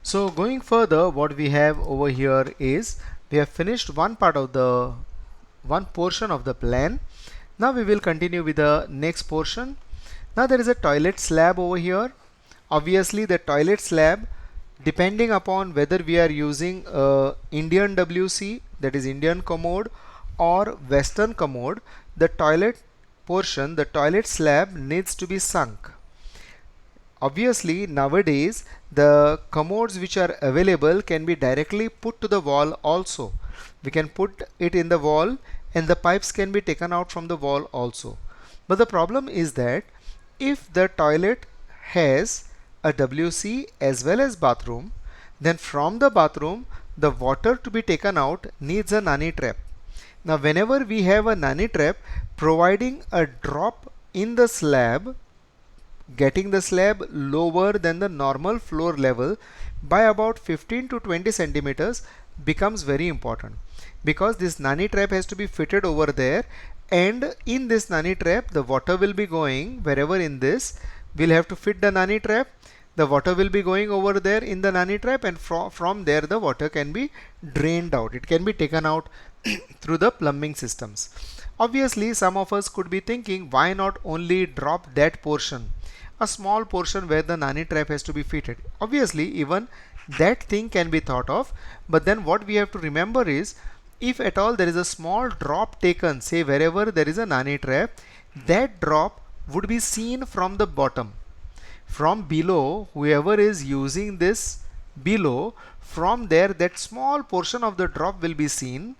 So going further, what we have over here is we have finished one portion of the plan. Now we will continue with the next portion. Now there is a toilet slab over here. Obviously the toilet slab, depending upon whether we are using Indian WC, that is Indian commode, or Western commode, the toilet portion, the toilet slab needs to be sunk. Obviously nowadays the commodes which are available can be directly put to the wall also. We can put it in the wall and the pipes can be taken out from the wall also. But the problem is that if the toilet has a WC as well as bathroom, then from the bathroom the water to be taken out needs a nanny trap. Now whenever we have a nanny trap, providing a drop in the slab, getting the slab lower than the normal floor level by about 15 to 20 centimeters becomes very important, because this nanny trap has to be fitted over there, and in this nanny trap the water will be going wherever. In this we'll have to fit the nanny trap, the water will be going over there in the nanny trap, and from there the water can be drained out, it can be taken out through the plumbing systems. Obviously some of us could be thinking, why not only drop that portion, a small portion where the nanny trap has to be fitted. Obviously even that thing can be thought of, but then what we have to remember is, if at all there is a small drop taken, say wherever there is a nanny trap, that drop would be seen from the bottom, from below. Whoever is using this below, from there that small portion of the drop will be seen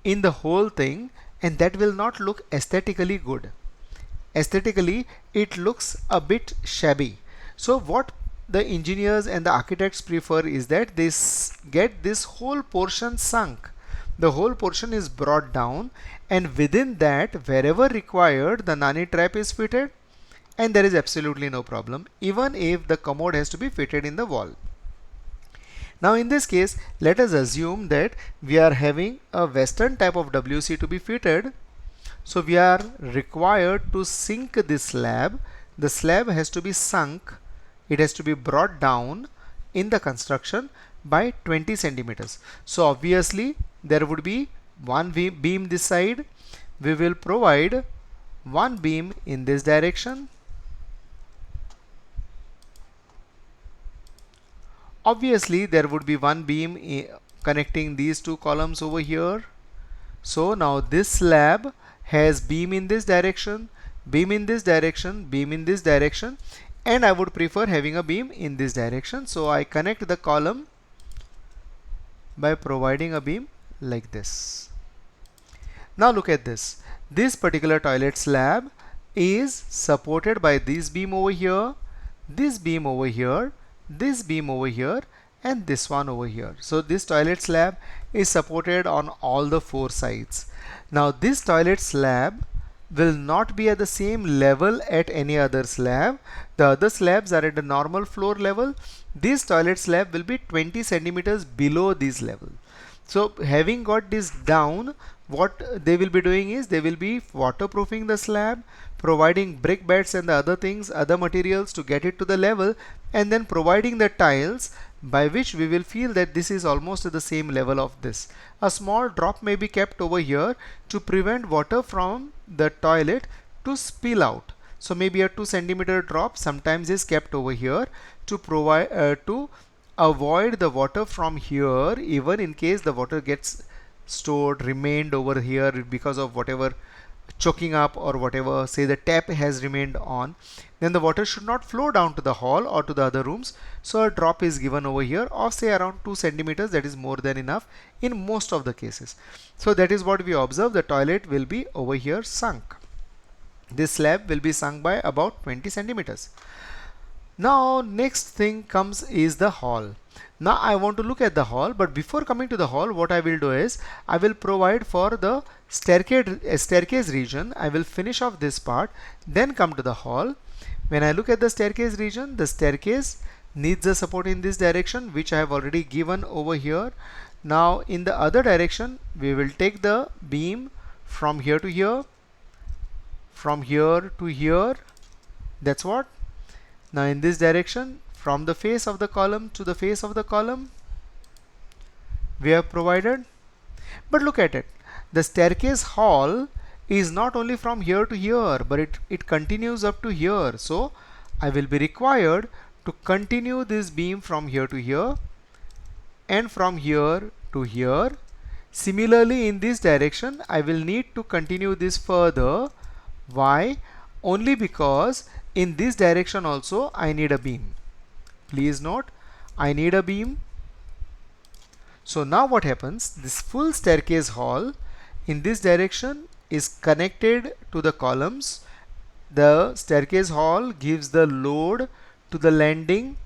in the whole thing, and that will not look aesthetically good. Aesthetically it looks a bit shabby. So what the engineers and the architects prefer is that they get this whole portion sunk, the whole portion is brought down, and within that wherever required the nanny trap is fitted, and there is absolutely no problem even if the commode has to be fitted in the wall. Now in this case, let us assume that we are having a Western type of WC to be fitted. So we are required to sink this slab. The slab has to be sunk, it has to be brought down in the construction by 20 centimeters. So obviously there would be one beam this side. We will provide one beam in this direction. Obviously there would be one beam connecting these two columns over here. So now this slab has beam in this direction, beam in this direction, beam in this direction, and I would prefer having a beam in this direction. So I connect the column by providing a beam like this. Now look at this. This particular toilet slab is supported by this beam over here, this beam over here, this beam over here, and this one over here. So this toilet slab is supported on all the four sides. Now this toilet slab will not be at the same level at any other slab. The other slabs are at the normal floor level. This toilet slab will be 20 centimeters below this level. So having got this down, what they will be doing is they will be waterproofing the slab, providing brick beds and the other things, other materials to get it to the level, and then providing the tiles by which we will feel that this is almost at the same level of this. A small drop may be kept over here to prevent water from the toilet to spill out. So maybe a 2 centimeter drop sometimes is kept over here to provide to avoid the water from here, even in case the water gets stored, remained over here because of whatever choking up or whatever, say the tap has remained on, then the water should not flow down to the hall or to the other rooms. So a drop is given over here of say around 2 centimeters. That is more than enough in most of the cases. So that is what we observe. The toilet will be over here sunk. This slab will be sunk by about 20 centimeters. Now next thing comes is the hall. Now I want to look at the hall, but before coming to the hall, what I will do is I will provide for the staircase region. I will finish off this part, then come to the hall. When I look at the staircase region, the staircase needs a support in this direction, which I have already given over here. Now in the other direction, we will take the beam from here to here, from here to here. That's what. Now in this direction, from the face of the column to the face of the column we have provided. But look at it, the staircase hall is not only from here to here, but it continues up to here. So I will be required to continue this beam from here to here and from here to here. Similarly, in this direction I will need to continue this further. Why? Only because in this direction also I need a beam. Please note, I need a beam. So now what happens, this full staircase hall in this direction is connected to the columns. The staircase hall gives the load to the landing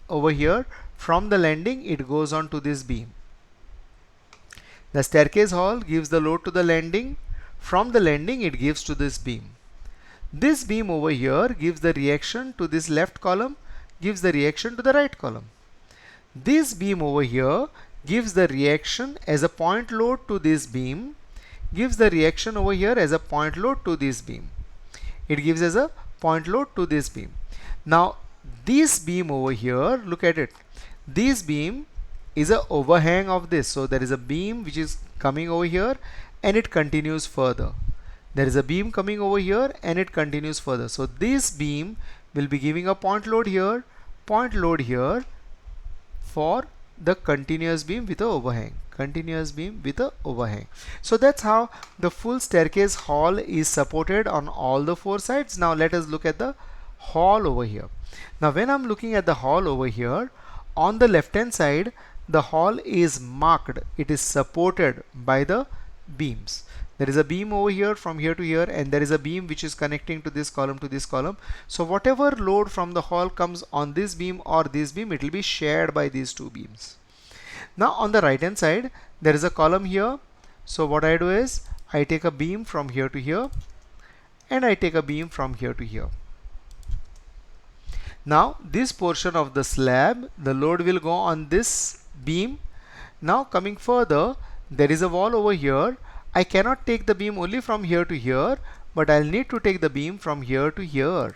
over here. From the landing it goes on to this beam. The staircase hall gives the load to the landing. From the landing it gives to this beam. This beam over here gives the reaction to this left column, gives the reaction to the right column. This beam over here gives the reaction as a point load to this beam, gives the reaction over here as a point load to this beam. It gives as a point load to this beam. Now this beam over here, look at it, this beam is a overhang of this. So there is a beam which is coming over here and it continues further. There is a beam coming over here and it continues further. So this beam will be giving a point load here for the continuous beam with a overhang. Continuous beam with a overhang. So that's how the full staircase hall is supported on all the four sides. Now let us look at the hall over here. Now when I'm looking at the hall over here, on the left hand side the hall is marked. It is supported by the beams. There is a beam over here from here to here, and there is a beam which is connecting to this column to this column. So whatever load from the hall comes on this beam or this beam, it will be shared by these two beams. Now on the right hand side there is a column here. So what I do is I take a beam from here to here and I take a beam from here to here. Now this portion of the slab, the load will go on this beam. Now coming further, there is a wall over here. I cannot take the beam only from here to here, but I'll need to take the beam from here to here,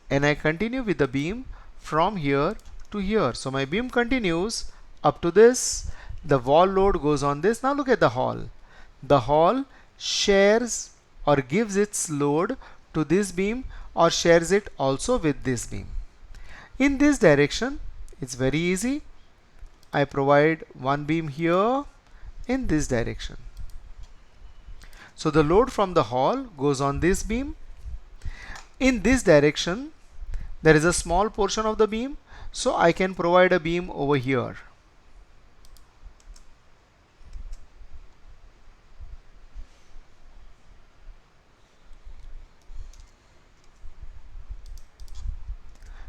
and I continue with the beam from here to here. So my beam continues up to this. The wall load goes on this. Now look at the hall. The hall shares or gives its load to this beam or shares it also with this beam. In this direction it's very easy. I provide one beam here in this direction. So the load from the hall goes on this beam. In this direction there is a small portion of the beam, so I can provide a beam over here.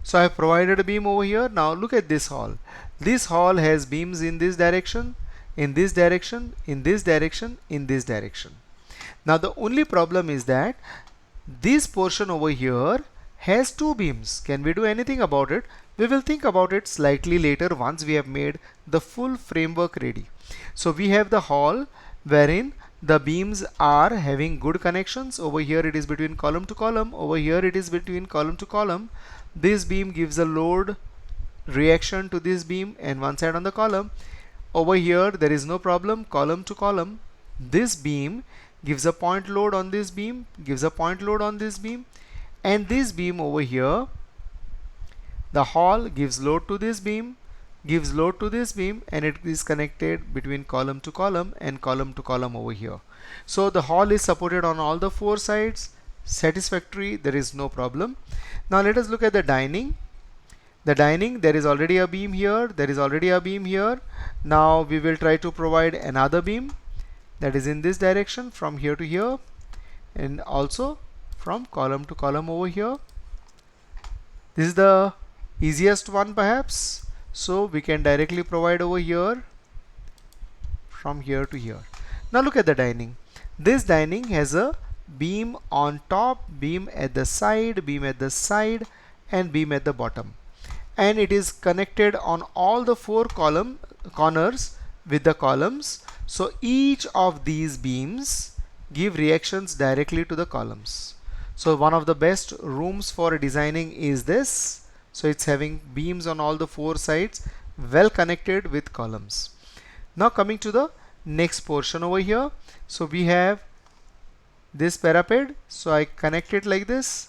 So I have provided a beam over here. Now look at this hall. This hall has beams in this direction, in this direction, in this direction, in this direction. Now the only problem is that this portion over here has two beams. Can we do anything about it? We will think about it slightly later once we have made the full framework ready. So we have the hall wherein the beams are having good connections. Over here it is between column to column. Over here it is between column to column. This beam gives a load reaction to this beam and one side on the column. Over here there is no problem, column to column. This beam gives a point load on this beam, gives a point load on this beam, and this beam over here, the hall gives load to this beam, gives load to this beam, and it is connected between column to column and column to column over here. So the hall is supported on all the four sides, satisfactory, there is no problem. Now let us look at the dining. The dining, there is already a beam here, there is already a beam here. Now we will try to provide another beam that is in this direction from here to here, and also from column to column over here. This is the easiest one perhaps, so we can directly provide over here from here to here. Now look at the dining. This dining has a beam on top, beam at the side, beam at the side, and beam at the bottom, and it is connected on all the four corners with the columns. So each of these beams give reactions directly to the columns. So one of the best rooms for designing is this. So it's having beams on all the four sides, well connected with columns. Now coming to the next portion over here. So we have this parapet. So I connect it like this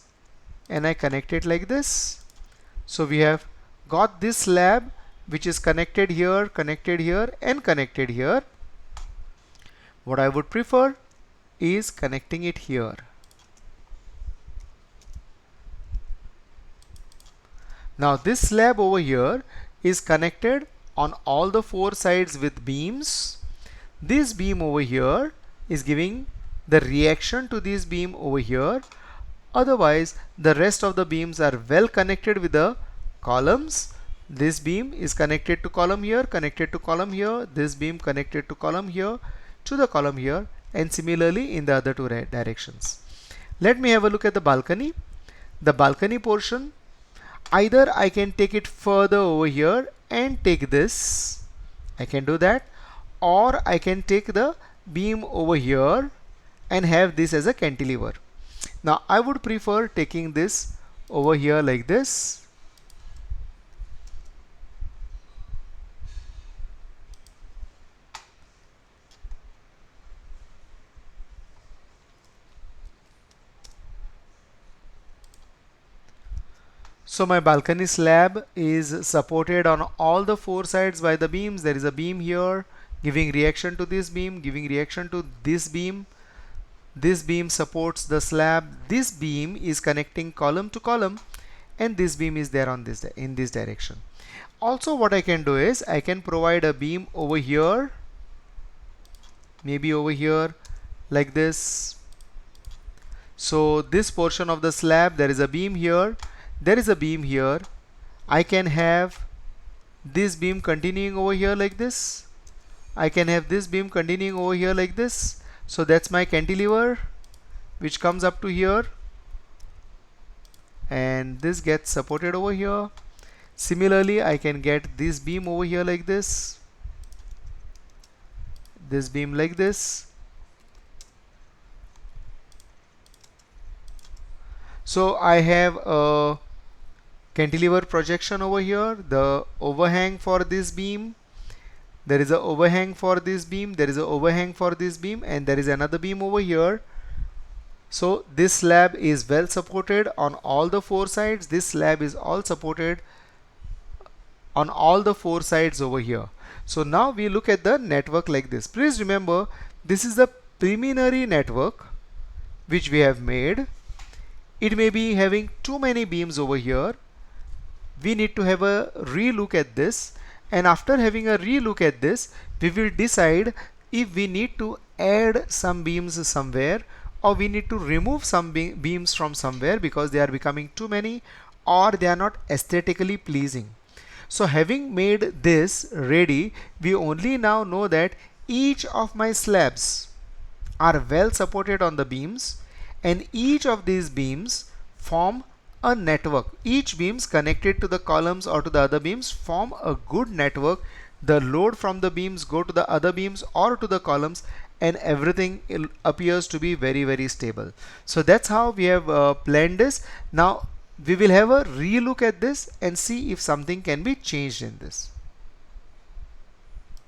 and I connect it like this. So we have got this slab which is connected here and connected here. What I would prefer is connecting it here. Now this slab over here is connected on all the four sides with beams. This beam over here is giving the reaction to this beam over here. Otherwise, the rest of the beams are well connected with the columns. This beam is connected to column here, connected to column here. This beam connected to column here, to the column here, and similarly in the other two directions. Let me have a look at the balcony. The balcony portion, either I can take it further over here and take this. I can do that. Or I can take the beam over here and have this as a cantilever. Now I would prefer taking this over here like this. So my balcony slab is supported on all the four sides by the beams. There is a beam here giving reaction to this beam, giving reaction to this beam. This beam supports the slab. This beam is connecting column to column, and this beam is there on this in this direction. Also what I can do is I can provide a beam over here, maybe over here like this. So this portion of the slab, there is a beam here, there is a beam here. I can have this beam continuing over here like this. I can have this beam continuing over here like this. So that's my cantilever which comes up to here, and this gets supported over here. Similarly, I can get this beam over here like this beam like this. So I have a cantilever projection over here, the overhang for this beam. There is a overhang for this beam, there is a overhang for this beam, and there is another beam over here. So this slab is well supported on all the four sides. This slab is all supported on all the four sides over here. So now we look at the network like this. Please remember, this is the preliminary network which we have made. It may be having too many beams over here. We need to have a re-look at this, and after having a re-look at this, we will decide if we need to add some beams somewhere, or we need to remove some beams from somewhere because they are becoming too many or they are not aesthetically pleasing. So having made this ready, we only now know that each of my slabs are well supported on the beams, and each of these beams form a network. Each beams connected to the columns or to the other beams form a good network. The load from the beams go to the other beams or to the columns, and everything appears to be very stable. So that's how we have planned this. Now we will have a re-look at this and see if something can be changed in this.